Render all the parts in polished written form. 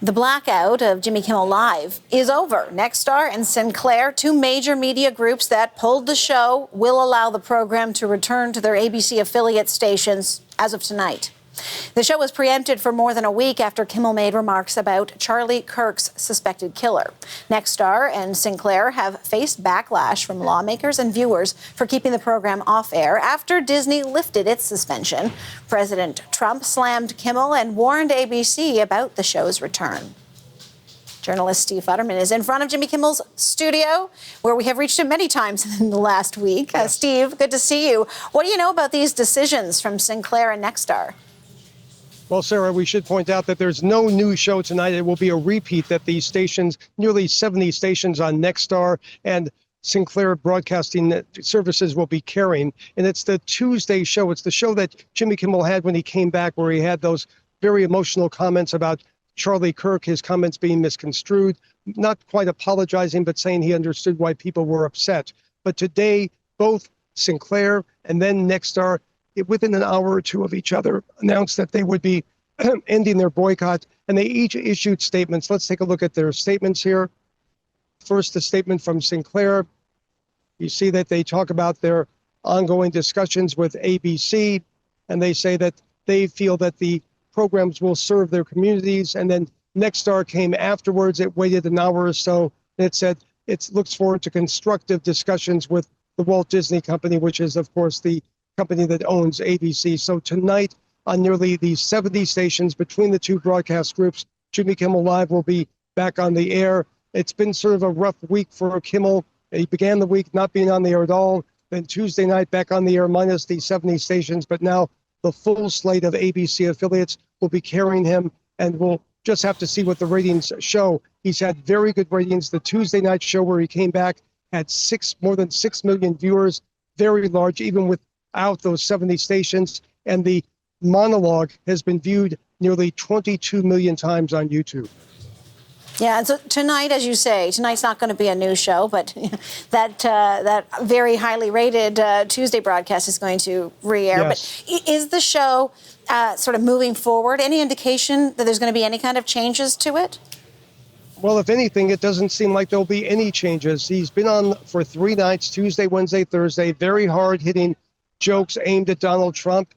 The blackout of Jimmy Kimmel Live is over. Nexstar and Sinclair, two major media groups that pulled the show, will allow the program to return to their ABC affiliate stations as of tonight. The show was preempted for more than a week after Kimmel made remarks about Charlie Kirk's suspected killer. Nexstar and Sinclair have faced backlash from lawmakers and viewers for keeping the program off air after Disney lifted its suspension. President Trump slammed Kimmel and warned ABC about the show's return. Journalist Steve Futterman is in front of Jimmy Kimmel's studio, where we have reached him many times in the last week. Yes. Steve, good to see you. What do you know about these decisions from Sinclair and Nexstar? Well, Sarah, we should point out that there's no new show tonight. It will be a repeat that these stations, nearly 70 stations on Nexstar and Sinclair Broadcasting Services will be carrying. And it's the Tuesday show. It's the show that Jimmy Kimmel had when he came back, where he had those very emotional comments about Charlie Kirk, his comments being misconstrued, not quite apologizing, but saying he understood why people were upset. But today, both Sinclair and then Nexstar, within an hour or two of each other, announced that they would be ending their boycott, and they each issued statements. Let's take a look at their statements here. First, a statement from Sinclair. You see that they talk about their ongoing discussions with ABC, and they say that they feel that the programs will serve their communities. And then Nexstar came afterwards. It waited an hour or so, and it said it looks forward to constructive discussions with the Walt Disney Company, which is, of course, the company that owns ABC. So tonight, on nearly the 70 stations between the two broadcast groups, Jimmy Kimmel Live will be back on the air. It's been sort of a rough week for Kimmel. He began the week not being on the air at all. Then Tuesday night back on the air minus the 70 stations. But now the full slate of ABC affiliates will be carrying him, and we'll just have to see what the ratings show. He's had very good ratings. The Tuesday night show where he came back had more than 6 million viewers, very large, even without those 70 stations. And the monologue has been viewed nearly 22 million times on YouTube. Yeah, and so tonight, as you say, tonight's not going to be a news show, but that very highly rated Tuesday broadcast is going to re-air. Yes. But is the show sort of moving forward? Any indication that there's going to be any kind of changes to it? Well, if anything, it doesn't seem like there'll be any changes. He's been on for 3 nights, Tuesday, Wednesday, Thursday, very hard-hitting jokes aimed at Donald Trump,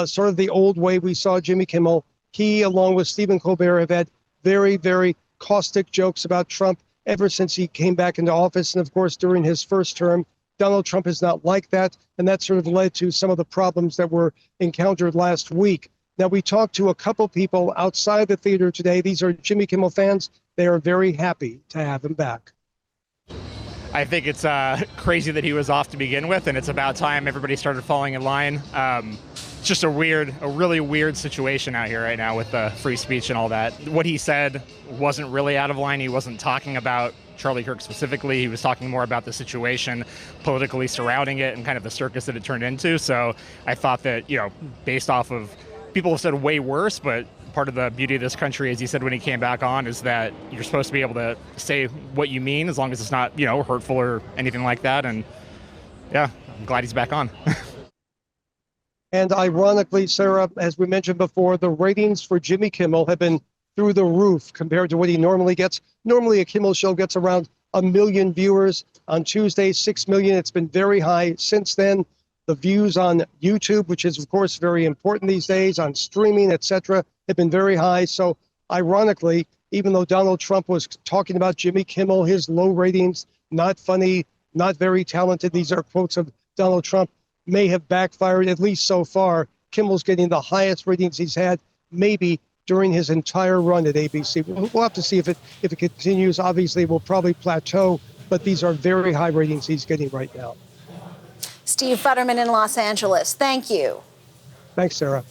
sort of the old way we saw Jimmy Kimmel. He, along with Stephen Colbert, have had very, very caustic jokes about Trump ever since he came back into office. And of course, during his first term, Donald Trump is not like that. And that sort of led to some of the problems that were encountered last week. Now, we talked to a couple people outside the theater today. These are Jimmy Kimmel fans. They are very happy to have him back. I think it's crazy that he was off to begin with, and it's about time everybody started falling in line. It's just a really weird situation out here right now with free speech and all that. What he said wasn't really out of line. He wasn't talking about Charlie Kirk specifically. He was talking more about the situation politically surrounding it and kind of the circus that it turned into. So I thought that, based off of, people have said way worse, but part of the beauty of this country, as he said when he came back on, is that you're supposed to be able to say what you mean as long as it's not, hurtful or anything like that. And yeah, I'm glad he's back on. And ironically, Sarah, as we mentioned before, the ratings for Jimmy Kimmel have been through the roof compared to what he normally gets. Normally, a Kimmel show gets around 1 million viewers. On Tuesday, 6 million. It's been very high since then. The views on YouTube, which is, of course, very important these days, on streaming, etc., have been very high. So, ironically, even though Donald Trump was talking about Jimmy Kimmel, his low ratings, not funny, not very talented, these are quotes of Donald Trump, may have backfired, at least so far. Kimmel's getting the highest ratings he's had, maybe during his entire run at ABC. We'll have to see if it continues. Obviously, it will probably plateau, but these are very high ratings he's getting right now. Steve Futterman in Los Angeles, thank you. Thanks, Sarah.